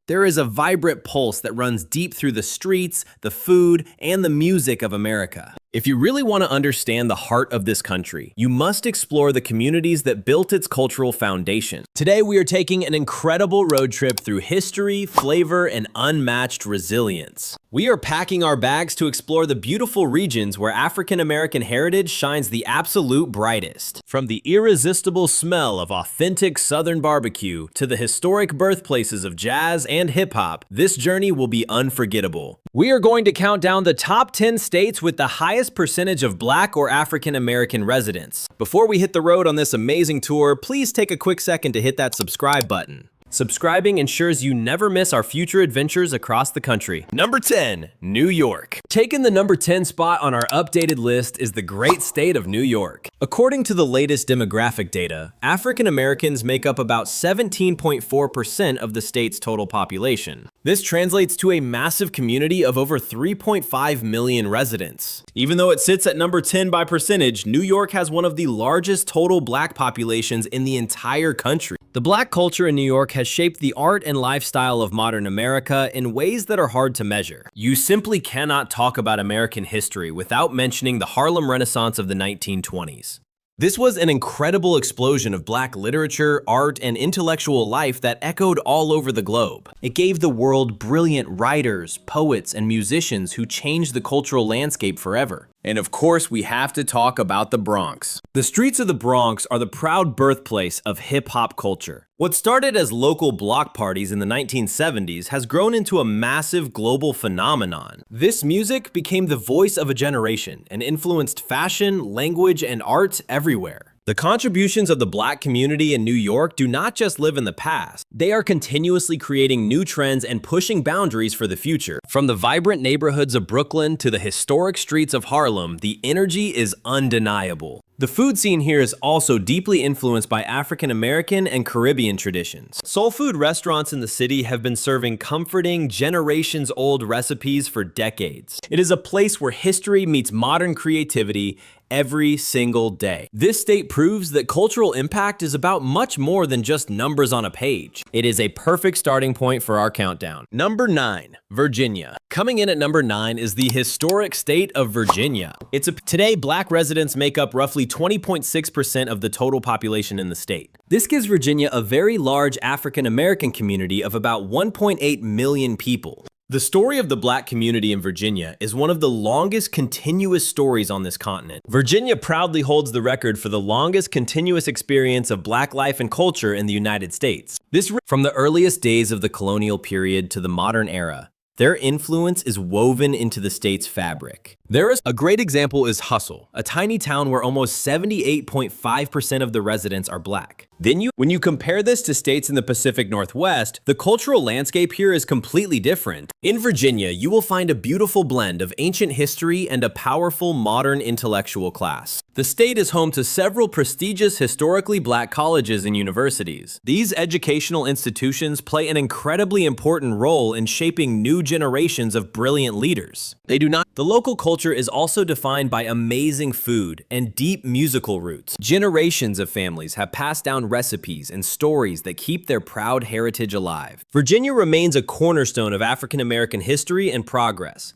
There is a vibrant pulse that runs deep through the streets, the food, and the music of America. If you really want to understand the heart of this country, you must explore the communities that built its cultural foundation. Today, we are taking an incredible road trip through history, flavor, and unmatched resilience. We are packing our bags to explore the beautiful regions where African American heritage shines the absolute brightest. From the irresistible smell of authentic Southern barbecue to the historic birthplaces of jazz and hip-hop, this journey will be unforgettable. We are going to count down the top 10 states with the highest percentage of Black or African American residents. Before we hit the road on this amazing tour, please take a quick second to hit that subscribe button. Subscribing ensures you never miss our future adventures across the country. Number 10, New York. Taking the number 10 spot on our updated list is the great state of New York. According to the latest demographic data, African Americans make up about 17.4% of the state's total population. This translates to a massive community of over 3.5 million residents. Even though it sits at number 10 by percentage, New York has one of the largest total Black populations in the entire country. The Black culture in New York has shaped the art and lifestyle of modern America in ways that are hard to measure. You simply cannot talk about American history without mentioning the Harlem Renaissance of the 1920s. This was an incredible explosion of Black literature, art, and intellectual life that echoed all over the globe. It gave the world brilliant writers, poets, and musicians who changed the cultural landscape forever. And of course, we have to talk about the Bronx. The streets of the Bronx are the proud birthplace of hip-hop culture. What started as local block parties in the 1970s has grown into a massive global phenomenon. This music became the voice of a generation and influenced fashion, language, and art everywhere. The contributions of the Black community in New York do not just live in the past. They are continuously creating new trends and pushing boundaries for the future. From the vibrant neighborhoods of Brooklyn to the historic streets of Harlem, the energy is undeniable. The food scene here is also deeply influenced by African American and Caribbean traditions. Soul food restaurants in the city have been serving comforting, generations-old recipes for decades. It is a place where history meets modern creativity every single day. This state proves that cultural impact is about much more than just numbers on a page. It is a perfect starting point for our countdown. Number 9, Virginia. Coming in at number 9 is the historic state of Virginia. Today, Black residents make up roughly 20.6% of the total population in the state. This gives Virginia a very large African American community of about 1.8 million people. The story of the Black community in Virginia is one of the longest continuous stories on this continent. Virginia proudly holds the record for the longest continuous experience of Black life and culture in the United States. From the earliest days of the colonial period to the modern era, their influence is woven into the state's fabric. A great example is Hustle, a tiny town where almost 78.5% of the residents are Black. When you compare this to states in the Pacific Northwest, the cultural landscape here is completely different. In Virginia, you will find a beautiful blend of ancient history and a powerful modern intellectual class. The state is home to several prestigious historically Black colleges and universities. These educational institutions play an incredibly important role in shaping new generations of brilliant leaders. The local culture is also defined by amazing food and deep musical roots. Generations of families have passed down recipes and stories that keep their proud heritage alive. Virginia remains a cornerstone of African American history and progress.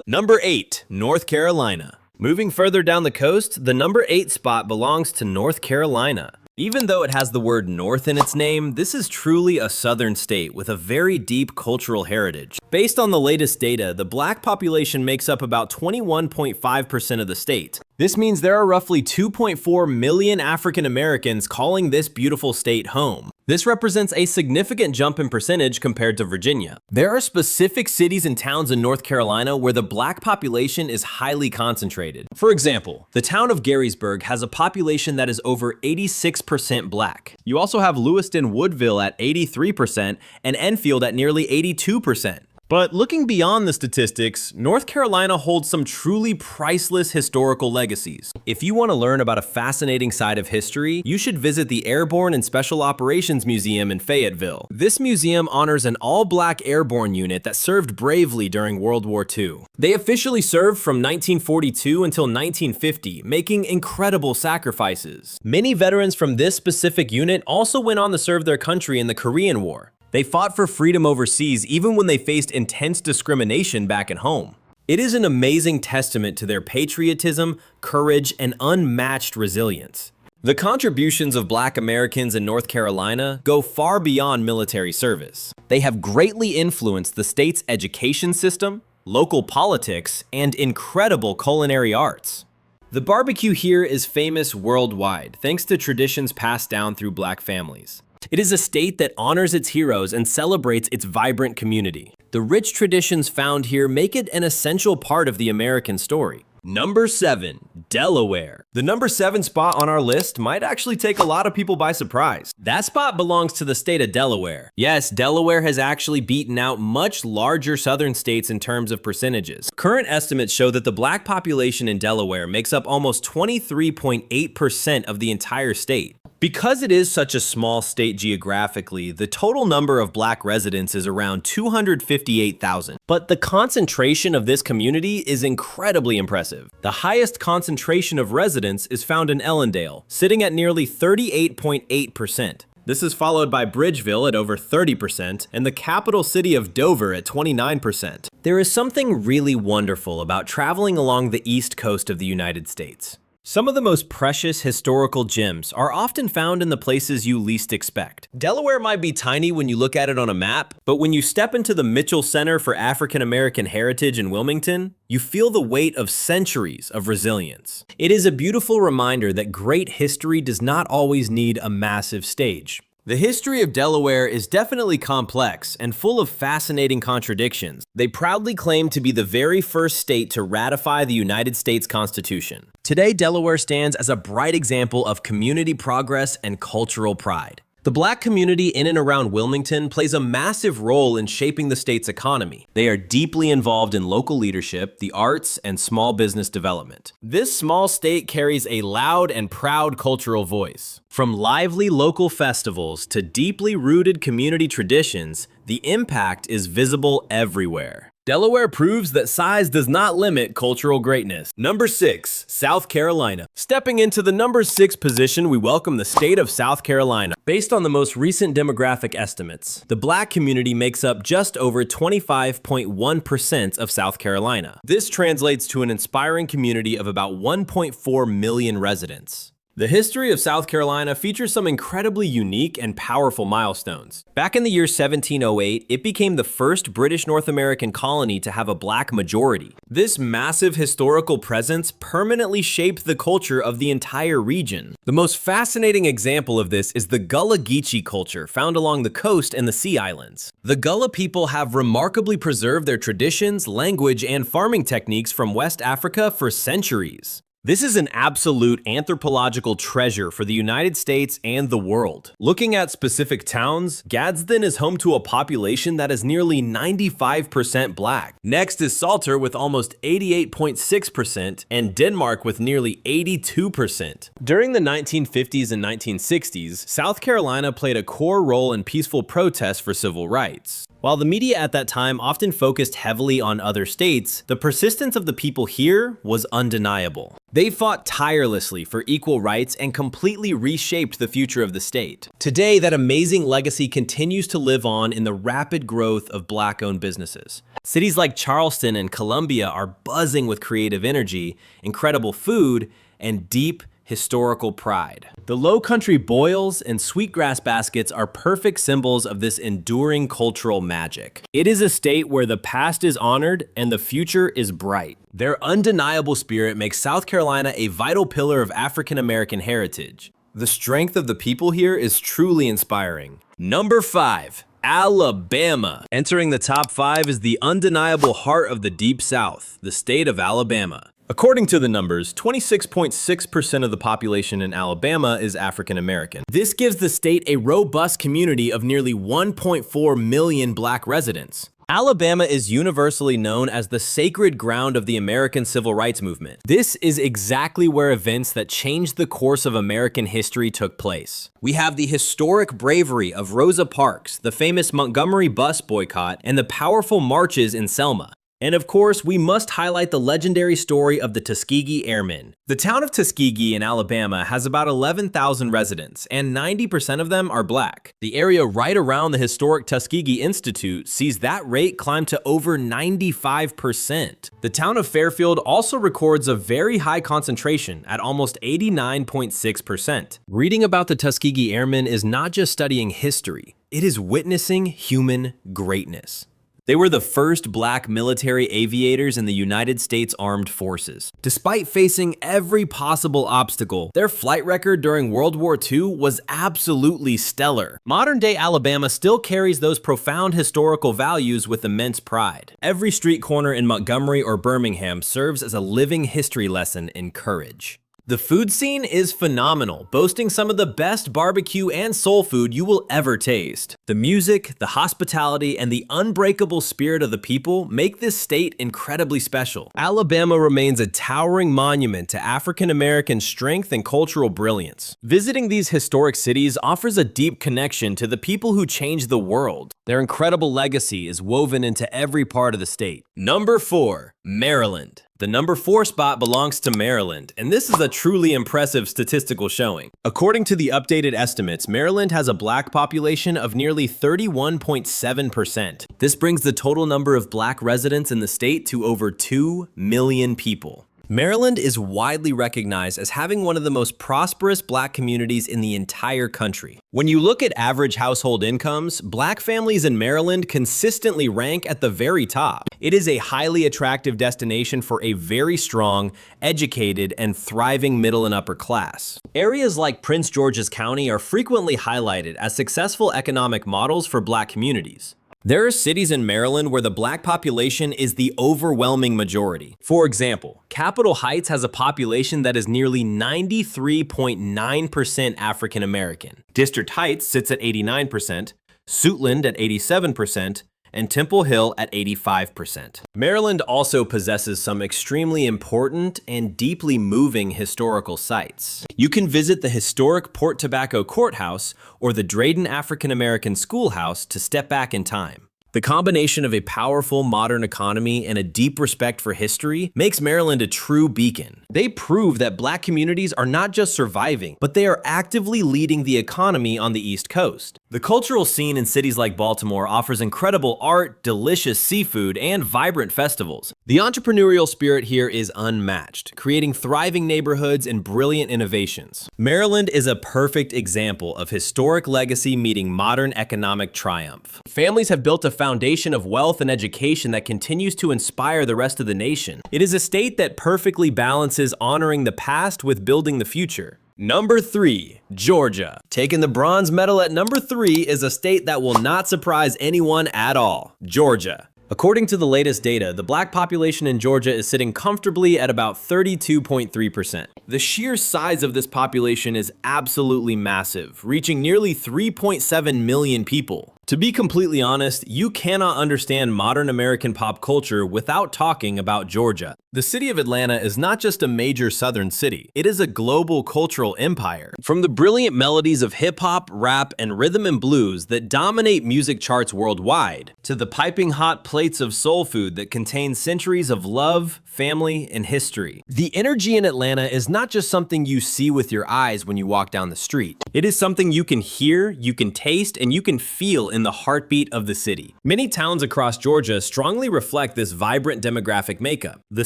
Number 8, North Carolina. Moving further down the coast, the number 8 spot belongs to North Carolina. Even though it has the word North in its name, this is truly a southern state with a very deep cultural heritage. Based on the latest data, the Black population makes up about 21.5% of the state. This means there are roughly 2.4 million African Americans calling this beautiful state home. This represents a significant jump in percentage compared to Virginia. There are specific cities and towns in North Carolina where the Black population is highly concentrated. For example, the town of Gettysburg has a population that is over 86% Black. You also have Lewiston Woodville at 83% and Enfield at nearly 82%. But looking beyond the statistics, North Carolina holds some truly priceless historical legacies. If you want to learn about a fascinating side of history, you should visit the Airborne and Special Operations Museum in Fayetteville. This museum honors an all-Black airborne unit that served bravely during World War II. They officially served from 1942 until 1950, making incredible sacrifices. Many veterans from this specific unit also went on to serve their country in the Korean War. They fought for freedom overseas even when they faced intense discrimination back at home. It is an amazing testament to their patriotism, courage, and unmatched resilience. The contributions of Black Americans in North Carolina go far beyond military service. They have greatly influenced the state's education system, local politics, and incredible culinary arts. The barbecue here is famous worldwide thanks to traditions passed down through Black families. It is a state that honors its heroes and celebrates its vibrant community. The rich traditions found here make it an essential part of the American story. Number 7. Delaware. The number 7 spot on our list might actually take a lot of people by surprise. That spot belongs to the state of Delaware. Yes, Delaware has actually beaten out much larger southern states in terms of percentages. Current estimates show that the Black population in Delaware makes up almost 23.8% of the entire state. Because it is such a small state geographically, the total number of Black residents is around 258,000. But the concentration of this community is incredibly impressive. The highest concentration of residents is found in Ellendale, sitting at nearly 38.8%. This is followed by Bridgeville at over 30% and the capital city of Dover at 29%. There is something really wonderful about traveling along the east coast of the United States. Some of the most precious historical gems are often found in the places you least expect. Delaware might be tiny when you look at it on a map, but when you step into the Mitchell Center for African American Heritage in Wilmington, you feel the weight of centuries of resilience. It is a beautiful reminder that great history does not always need a massive stage. The history of Delaware is definitely complex and full of fascinating contradictions. They proudly claim to be the very first state to ratify the United States Constitution. Today, Delaware stands as a bright example of community progress and cultural pride. The Black community in and around Wilmington plays a massive role in shaping the state's economy. They are deeply involved in local leadership, the arts, and small business development. This small state carries a loud and proud cultural voice. From lively local festivals to deeply rooted community traditions, the impact is visible everywhere. Delaware proves that size does not limit cultural greatness. Number 6, South Carolina. Stepping into the number 6 position, we welcome the state of South Carolina. Based on the most recent demographic estimates, the Black community makes up just over 25.1% of South Carolina. This translates to an inspiring community of about 1.4 million residents. The history of South Carolina features some incredibly unique and powerful milestones. Back in the year 1708, it became the first British North American colony to have a Black majority. This massive historical presence permanently shaped the culture of the entire region. The most fascinating example of this is the Gullah Geechee culture found along the coast and the Sea Islands. The Gullah people have remarkably preserved their traditions, language, and farming techniques from West Africa for centuries. This is an absolute anthropological treasure for the United States and the world. Looking at specific towns, Gadsden is home to a population that is nearly 95% Black. Next is Salter with almost 88.6% and Denmark with nearly 82%. During the 1950s and 1960s, South Carolina played a core role in peaceful protests for civil rights. While the media at that time often focused heavily on other states, the persistence of the people here was undeniable. They fought tirelessly for equal rights and completely reshaped the future of the state. Today, that amazing legacy continues to live on in the rapid growth of Black-owned businesses. Cities like Charleston and Columbia are buzzing with creative energy, incredible food, and deep historical pride. The Low Country boils and sweetgrass baskets are perfect symbols of this enduring cultural magic. It is a state where the past is honored and the future is bright. Their undeniable spirit makes South Carolina a vital pillar of African American heritage. The strength of the people here is truly inspiring. Number 5. Alabama. Entering the top 5 is the undeniable heart of the Deep South, the state of Alabama. According to the numbers, 26.6% of the population in Alabama is African American. This gives the state a robust community of nearly 1.4 million Black residents. Alabama is universally known as the sacred ground of the American Civil Rights Movement. This is exactly where events that changed the course of American history took place. We have the historic bravery of Rosa Parks, the famous Montgomery bus boycott, and the powerful marches in Selma. And of course, we must highlight the legendary story of the Tuskegee Airmen. The town of Tuskegee in Alabama has about 11,000 residents, and 90% of them are black. The area right around the historic Tuskegee Institute sees that rate climb to over 95%. The town of Fairfield also records a very high concentration at almost 89.6%. Reading about the Tuskegee Airmen is not just studying history, it is witnessing human greatness. They were the first black military aviators in the United States Armed Forces. Despite facing every possible obstacle, their flight record during World War II was absolutely stellar. Modern-day Alabama still carries those profound historical values with immense pride. Every street corner in Montgomery or Birmingham serves as a living history lesson in courage. The food scene is phenomenal, boasting some of the best barbecue and soul food you will ever taste. The music, the hospitality, and the unbreakable spirit of the people make this state incredibly special. Alabama remains a towering monument to African American strength and cultural brilliance. Visiting these historic cities offers a deep connection to the people who changed the world. Their incredible legacy is woven into every part of the state. Number 4, Maryland. The number 4 spot belongs to Maryland, and this is a truly impressive statistical showing. According to the updated estimates, Maryland has a black population of nearly 31.7%. This brings the total number of black residents in the state to over 2 million people. Maryland is widely recognized as having one of the most prosperous black communities in the entire country. When you look at average household incomes, black families in Maryland consistently rank at the very top. It is a highly attractive destination for a very strong, educated, and thriving middle and upper class. Areas like Prince George's County are frequently highlighted as successful economic models for black communities. There are cities in Maryland where the black population is the overwhelming majority. For example, Capitol Heights has a population that is nearly 93.9% African American. District Heights sits at 89%, Suitland at 87%, and Temple Hill at 85%. Maryland also possesses some extremely important and deeply moving historical sites. You can visit the historic Port Tobacco Courthouse or the Drayton African American Schoolhouse to step back in time. The combination of a powerful modern economy and a deep respect for history makes Maryland a true beacon. They prove that black communities are not just surviving, but they are actively leading the economy on the East Coast. The cultural scene in cities like Baltimore offers incredible art, delicious seafood, and vibrant festivals. The entrepreneurial spirit here is unmatched, creating thriving neighborhoods and brilliant innovations. Maryland is a perfect example of historic legacy meeting modern economic triumph. Families have built a foundation of wealth and education that continues to inspire the rest of the nation. It is a state that perfectly balances honoring the past with building the future. Number 3, Georgia. Taking the bronze medal at number 3 is a state that will not surprise anyone at all, Georgia. According to the latest data, the black population in Georgia is sitting comfortably at about 32.3%. The sheer size of this population is absolutely massive, reaching nearly 3.7 million people. To be completely honest, you cannot understand modern American pop culture without talking about Georgia. The city of Atlanta is not just a major southern city, it is a global cultural empire. From the brilliant melodies of hip-hop, rap, and rhythm and blues that dominate music charts worldwide, to the piping hot plates of soul food that contain centuries of love, family, and history. The energy in Atlanta is not just something you see with your eyes when you walk down the street. It is something you can hear, you can taste, and you can feel in the heartbeat of the city. Many towns across Georgia strongly reflect this vibrant demographic makeup. The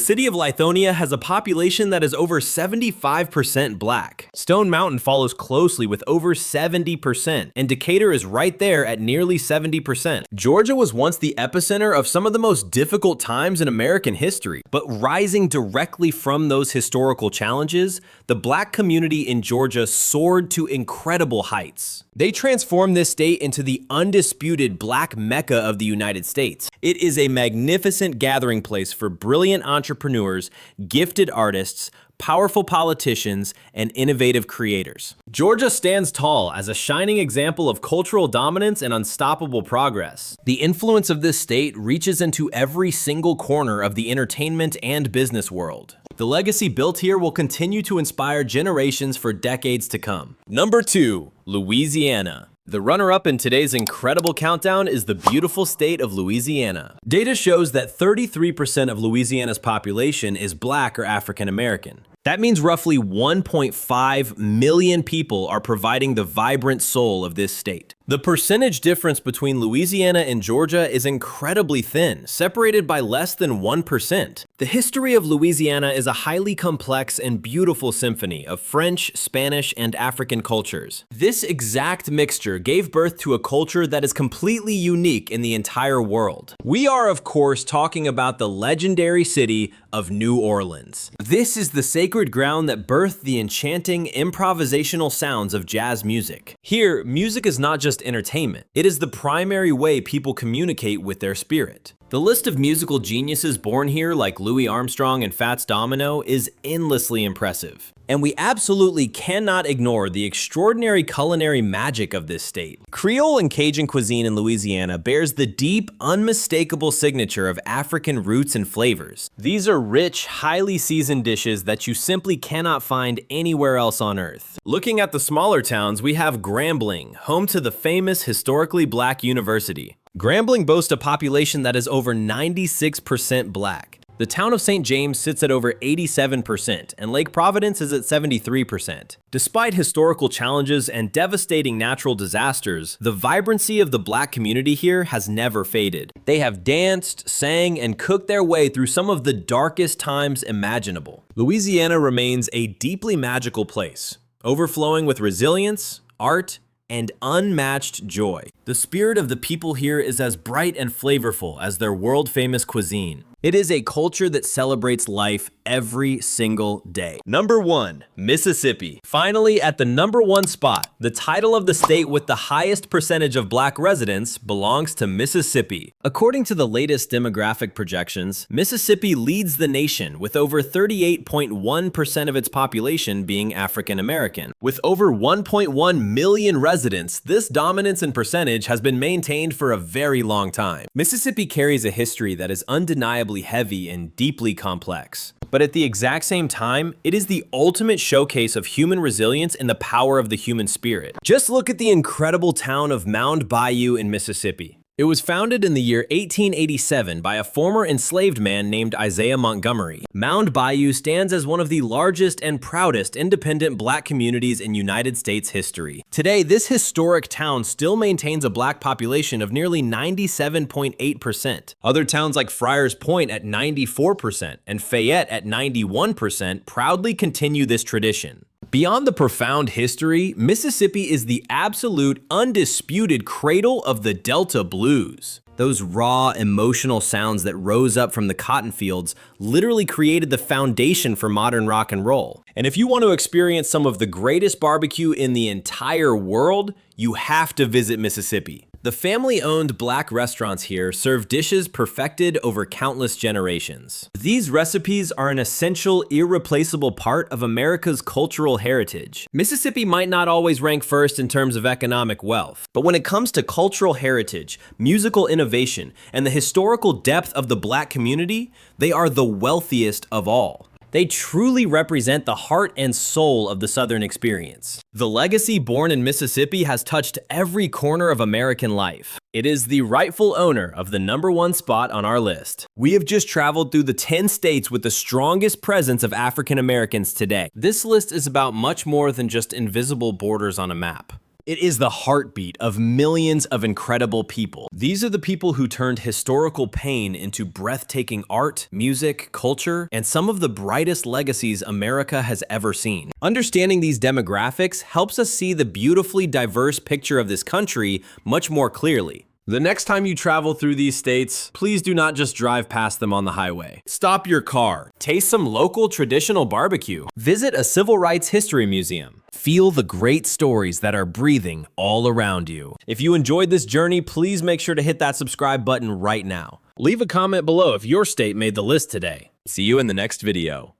city of Lithonia has a population that is over 75% black. Stone Mountain follows closely with over 70%, and Decatur is right there at nearly 70%. Georgia was once the epicenter of some of the most difficult times in American history, but rising directly from those historical challenges, the black community in Georgia soared to incredible heights. They transformed this state into the undisputed black mecca of the United States. It is a magnificent gathering place for brilliant entrepreneurs, gifted artists, powerful politicians, and innovative creators. Georgia stands tall as a shining example of cultural dominance and unstoppable progress. The influence of this state reaches into every single corner of the entertainment and business world. The legacy built here will continue to inspire generations for decades to come. Number 2, Louisiana. The runner-up in today's incredible countdown is the beautiful state of Louisiana. Data shows that 33% of Louisiana's population is Black or African American. That means roughly 1.5 million people are providing the vibrant soul of this state. The percentage difference between Louisiana and Georgia is incredibly thin, separated by less than 1%. The history of Louisiana is a highly complex and beautiful symphony of French, Spanish, and African cultures. This exact mixture gave birth to a culture that is completely unique in the entire world. We are, of course, talking about the legendary city of New Orleans. This is the sacred ground that birthed the enchanting improvisational sounds of jazz music. Here, music is not just entertainment. It is the primary way people communicate with their spirit. The list of musical geniuses born here, like Louis Armstrong and Fats Domino, is endlessly impressive. And we absolutely cannot ignore the extraordinary culinary magic of this state. Creole and Cajun cuisine in Louisiana bears the deep, unmistakable signature of African roots and flavors. These are rich, highly seasoned dishes that you simply cannot find anywhere else on earth. Looking at the smaller towns, we have Grambling, home to the famous historically Black university. Grambling boasts a population that is over 96% Black. The town of St. James sits at over 87%, and Lake Providence is at 73%. Despite historical challenges and devastating natural disasters, the vibrancy of the Black community here has never faded. They have danced, sang, and cooked their way through some of the darkest times imaginable. Louisiana remains a deeply magical place, overflowing with resilience, art, and unmatched joy. The spirit of the people here is as bright and flavorful as their world-famous cuisine. It is a culture that celebrates life every single day. Number 1, Mississippi. Finally, at the number 1 spot, the title of the state with the highest percentage of Black residents belongs to Mississippi. According to the latest demographic projections, Mississippi leads the nation with over 38.1% of its population being African American. With over 1.1 million residents, this dominance in percentage has been maintained for a very long time. Mississippi carries a history that is undeniably heavy and deeply complex. But at the exact same time, it is the ultimate showcase of human resilience and the power of the human spirit. Just look at the incredible town of Mound Bayou in Mississippi. It was founded in the year 1887 by a former enslaved man named Isaiah Montgomery. Mound Bayou stands as one of the largest and proudest independent Black communities in United States history. Today, this historic town still maintains a Black population of nearly 97.8%. Other towns like Friars Point at 94% and Fayette at 91% proudly continue this tradition. Beyond the profound history, Mississippi is the absolute, undisputed cradle of the Delta blues. Those raw, emotional sounds that rose up from the cotton fields literally created the foundation for modern rock and roll. And if you want to experience some of the greatest barbecue in the entire world, you have to visit Mississippi. The family-owned Black restaurants here serve dishes perfected over countless generations. These recipes are an essential, irreplaceable part of America's cultural heritage. Mississippi might not always rank first in terms of economic wealth, but when it comes to cultural heritage, musical innovation, and the historical depth of the Black community, they are the wealthiest of all. They truly represent the heart and soul of the Southern experience. The legacy born in Mississippi has touched every corner of American life. It is the rightful owner of the number 1 spot on our list. We have just traveled through the 10 states with the strongest presence of African Americans today. This list is about much more than just invisible borders on a map. It is the heartbeat of millions of incredible people. These are the people who turned historical pain into breathtaking art, music, culture, and some of the brightest legacies America has ever seen. Understanding these demographics helps us see the beautifully diverse picture of this country much more clearly. The next time you travel through these states, please do not just drive past them on the highway. Stop your car, taste some local traditional barbecue, visit a civil rights history museum, feel the great stories that are breathing all around you. If you enjoyed this journey, please make sure to hit that subscribe button right now. Leave a comment below if your state made the list today. See you in the next video.